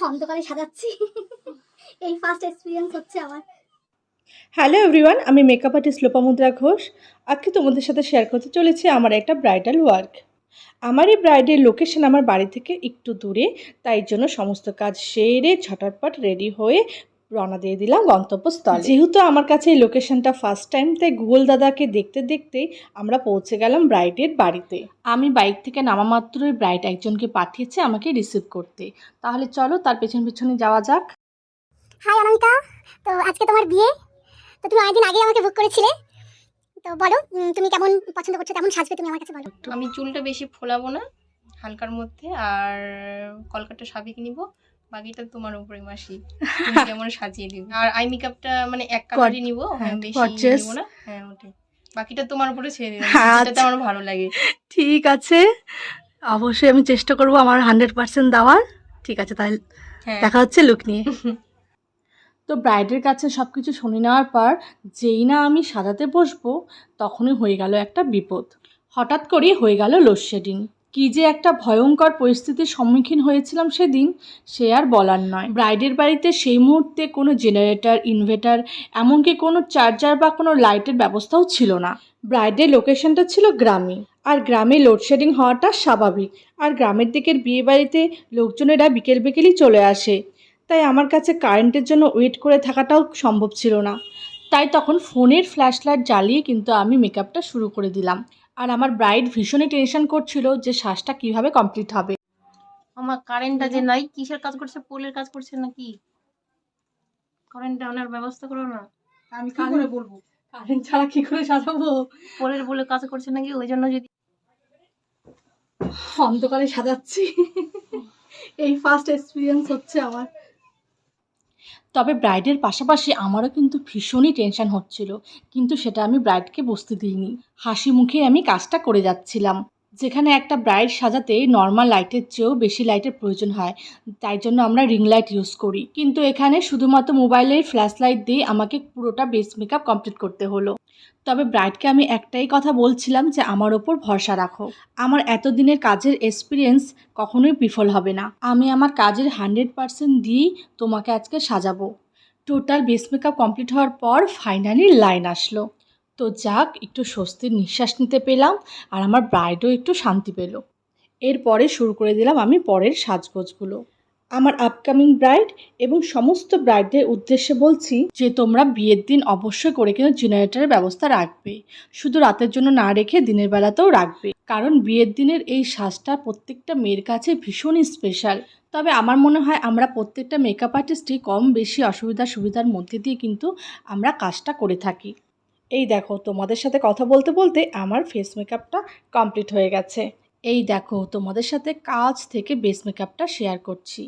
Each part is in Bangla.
অন্ধকারে সাজাচ্ছি। এই ফার্স্ট এক্সপিরিয়েন্স হচ্ছে আমার। হ্যালো এভরিওয়ান, আমি মেকআপ আর্টিস্ট লোপামুদ্রা ঘোষ। আজকে তোমাদের সাথে শেয়ার করতে চলেছি আমার একটা ব্রাইডাল ওয়ার্ক। আমার এই ব্রাইডের লোকেশন আমার বাড়ি থেকে একটু দূরে, তাই জন্য সমস্ত কাজ সেরে ঝটাপট রেডি হয়ে রওনা দিয়ে দিলাম গন্তব্যস্থলে। যেহেতু আমার কাছে এই লোকেশনটা ফার্স্ট টাইম, তাই গুগল দাদাকে দেখতে দেখতেই আমরা পৌঁছে গেলাম ব্রাইডের বাড়িতে। আমি বাইক থেকে নামা মাত্রই ব্রাইড একজনকে পাঠিয়েছে আমাকে রিসিভ করতে। তাহলে চলো তার পেছন পেছনে যাওয়া যাক। হাই অনামিকা, তো আজকে তোমার বিয়ে, তো তুমি অনেকদিন আগে আমাকে বুক করেছিলে। তো বলো তুমি কেমন পছন্দ করছো, কেমন সাজবে তুমি আমার কাছে বলো। আমি চুলটা বেশি ফোলাবো না, হালকার মধ্যে, আর কলকাতা সাবিক নিব। বাকিটা তোমার উপরে মাসি, তুমি কেমন সাজিয়ে দিবে। আর আই মেকআপটা মানে এক কালারই নিব, বেশি নিব না। হ্যাঁ ওটাই, বাকিটা তোমার উপরে ছেড়ে দিলাম, যেটাতে আমার ভালো লাগে। ঠিক আছে, অবশ্যই আমি চেষ্টা করব আমার 100% দেওয়ার। ঠিক আছে, তাহলে দেখা হচ্ছে লুক নিয়ে। তো ব্রাইডের কাছে সব কিছু শুনে নেওয়ার পর যেই না আমি সাজাতে বসবো, তখনই হয়ে গেল একটা বিপদ। হঠাৎ করেই হয়ে গেল লোডশেডিং। কী যে একটা ভয়ঙ্কর পরিস্থিতির সম্মুখীন হয়েছিলাম সেদিন, সে আর বলার নয়। ব্রাইডের বাড়িতে সেই মুহূর্তে কোনো জেনারেটর, ইনভার্টার, এমনকি কোনো চার্জার বা কোনো লাইটের ব্যবস্থাও ছিল না। ব্রাইডের লোকেশনটা ছিল গ্রামে, আর গ্রামে লোডশেডিং হওয়াটা স্বাভাবিক। আর গ্রামের দিকের বিয়ে বাড়িতে লোকজনেরা বিকেল বিকেলই চলে আসে, তাই আমার কাছে কারেন্টের জন্য ওয়েট করে থাকাটাও সম্ভব ছিল না। তাই তখন ফোনের ফ্ল্যাশ লাইট জ্বালিয়ে কিন্তু আমি মেকআপটা শুরু করে দিলাম। আর আমার ব্রাইড ভীষণই টেনশন করছিল যে সাজটা কিভাবে কমপ্লিট হবে। আমার কারেন্টটা যে নাই, কিসের কাজ করছে, পোলের কাজ করছে নাকি? কারেন্টটা আনার ব্যবস্থা করো না। আমি কি করে বলবো, কারেন্ট ছাড়া কি করে সাজাবো? পোলের বলে কাজ করছে নাকি, ওই জন্য যদি অন্ধকারে সাজাচ্ছি। এই ফার্স্ট এক্সপিরিয়েন্স হচ্ছে আমার। তবে ব্রাইডের পাশাপাশি আমারও কিন্তু ভীষণই টেনশন হচ্ছিল, কিন্তু সেটা আমি ব্রাইডকে বুঝতে দিইনি। হাসি মুখে আমি কাজটা করে যাচ্ছিলাম। যেখানে একটা ব্রাইড সাজাতে নর্মাল লাইটের চেয়েও বেশি লাইটের প্রয়োজন হয়, তাই জন্য আমরা রিং লাইট ইউজ করি। কিন্তু এখানে শুধুমাত্র মোবাইলের ফ্ল্যাশ লাইট দিয়ে আমাকে পুরোটা বেস মেকআপ কমপ্লিট করতে হলো। তবে ব্রাইডকে আমি একটাই কথা বলছিলাম যে আমার ওপর ভরসা রাখো। আমার এতদিনের কাজের এক্সপিরিয়েন্স কখনোই বিফল হবে না। আমি আমার কাজের 100% দিয়েই তোমাকে আজকে সাজাবো। টোটাল বেস মেকআপ কমপ্লিট হওয়ার পর ফাইনালি লাইন আসলো। তো যাক, একটু স্বস্তির নিঃশ্বাস নিতে পেলাম, আর আমার ব্রাইডও একটু শান্তি পেল। এরপরে শুরু করে দিলাম আমি পরের সাজগোজগুলো। আমার আপকামিং ব্রাইড এবং সমস্ত ব্রাইডদের উদ্দেশ্যে বলছি যে তোমরা বিয়ের দিন অবশ্যই করে কিন্তু জেনারেটরের ব্যবস্থা রাখবে। শুধু রাতের জন্য না রেখে দিনের বেলাতেও রাখবে, কারণ বিয়ের দিনের এই সাজটা প্রত্যেকটা মেয়ের কাছে ভীষণই স্পেশাল। তবে আমার মনে হয় আমরা প্রত্যেকটা মেকআপ আর্টিস্টই কম বেশি সুবিধার মধ্যে দিয়ে কিন্তু আমরা কাজটা করে থাকি। এই দেখো, তোমাদের সাথে কথা বলতে বলতে আমার ফেস মেকআপটা কমপ্লিট হয়ে গেছে। এই দেখো, তোমাদের সাথে কাজ থেকে বেস মেকআপটা শেয়ার করছি।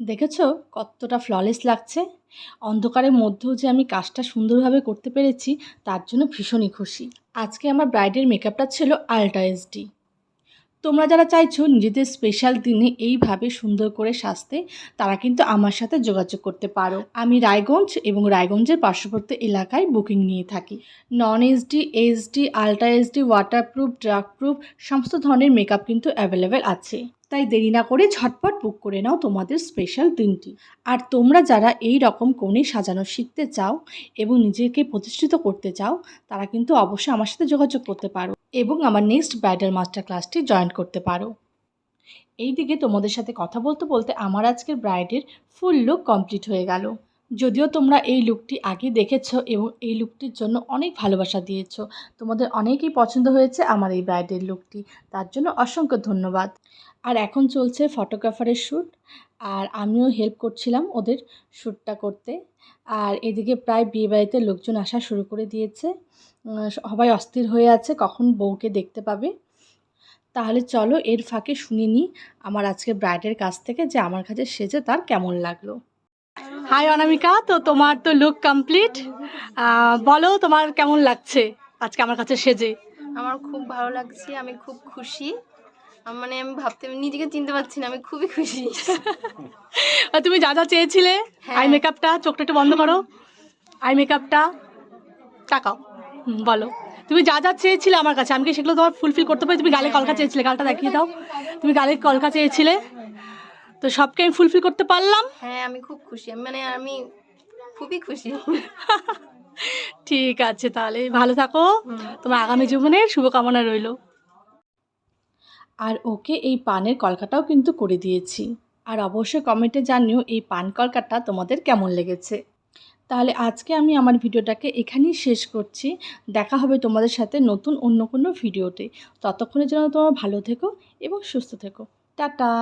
দেখেছো কতটা ফ্ললেস লাগছে? অন্ধকারের মধ্যেও যে আমি কাজটা সুন্দরভাবে করতে পেরেছি, তার জন্য ভীষণই খুশি। আজকে আমার ব্রাইডের মেকআপটা ছিল আল্ট্রা এইচডি। তোমরা যারা চাইছো নিজেদের স্পেশাল দিনে এইভাবে সুন্দর করে সাজতে, তারা কিন্তু আমার সাথে যোগাযোগ করতে পারো। আমি রায়গঞ্জ এবং রায়গঞ্জের পার্শ্ববর্তী এলাকায় বুকিং নিয়ে থাকি। নন HD, HD, ultra HD, waterproof, drug proof সমস্ত ধরনের মেকআপ কিন্তু অ্যাভেলেবেল আছে। তাই দেরি না করে ঝটপট বুক করে নাও তোমাদের স্পেশাল দিনটি। আর তোমরা যারা এই রকম কোণে সাজানো শিখতে চাও এবং নিজেকে প্রতিষ্ঠিত করতে চাও, তারা কিন্তু অবশ্যই আমার সাথে যোগাযোগ করতে পারো এবং আমার নেক্সট ব্রাইডাল মাস্টার ক্লাসটি জয়েন করতে পারো। এই দিকে তোমাদের সাথে কথা বলতে বলতে আমার আজকের ব্রাইডের ফুল লুক কমপ্লিট হয়ে গেল। যদিও তোমরা এই লুকটি আগে দেখেছো এবং এই লুকটির জন্য অনেক ভালোবাসা দিয়েছো, তোমাদের অনেকেই পছন্দ হয়েছে আমার এই ব্রাইডের লুকটি, তার জন্য অসংখ্য ধন্যবাদ। আর এখন চলছে ফটোগ্রাফারের শ্যুট, আর আমিও হেল্প করছিলাম ওদের শ্যুটটা করতে। আর এদিকে প্রায় বিয়েবাড়িতে লোকজন আসা শুরু করে দিয়েছে। সবাই অস্থির হয়ে আছে কখন বউকে দেখতে পাবে। তাহলে চলো এর ফাঁকে শুনে নিই আমার আজকে ব্রাইডের কাছ থেকে যে আমার কাছে সেজে তার কেমন লাগলো। হাই অনামিকা, তো তোমার তো লুক কমপ্লিট, বলো তোমার কেমন লাগছে আজকে আমার কাছে সেজে? আমার খুব ভালো লাগছে, আমি খুব খুশি। মানে আমি ভাবতে নিজেকে চিনতে পারছি না, আমি খুবই খুশি। তুমি যা যা চেয়েছিলে, আই মেকআপটা, চোখটা একটু বন্ধ করো, আই মেকআপটা তাকাও, বলো তুমি যা যা চেয়েছিলে আমার কাছে, আমি কি সেগুলো তোমার ফুলফিল করতে পারি? তুমি গালে কলকা চেয়েছিলে, গালটা দেখিয়ে দাও। তুমি গালে কলকা চেয়েছিলে, তো সবকে আমি ফুলফিল করতে পারলাম। হ্যাঁ আমি খুব খুশি, আমি খুবই খুশি। ঠিক আছে, তাহলে ভালো থাকো, তোমার আগামী জীবনের শুভকামনা রইলো। আর ওকে এই পানের কলকাটাও কিন্তু করে দিয়েছি। আর অবশ্যই কমেন্টে জানিও এই পান কলকাটা তোমাদের কেমন লেগেছে। তাহলে আজকে আমি আমার ভিডিওটাকে এখানেই শেষ করছি। দেখা হবে তোমাদের সাথে নতুন অন্য কোনো ভিডিওতে। ততক্ষণের জন্য তোমরা ভালো থেকো এবং সুস্থ থেকো। টাটা।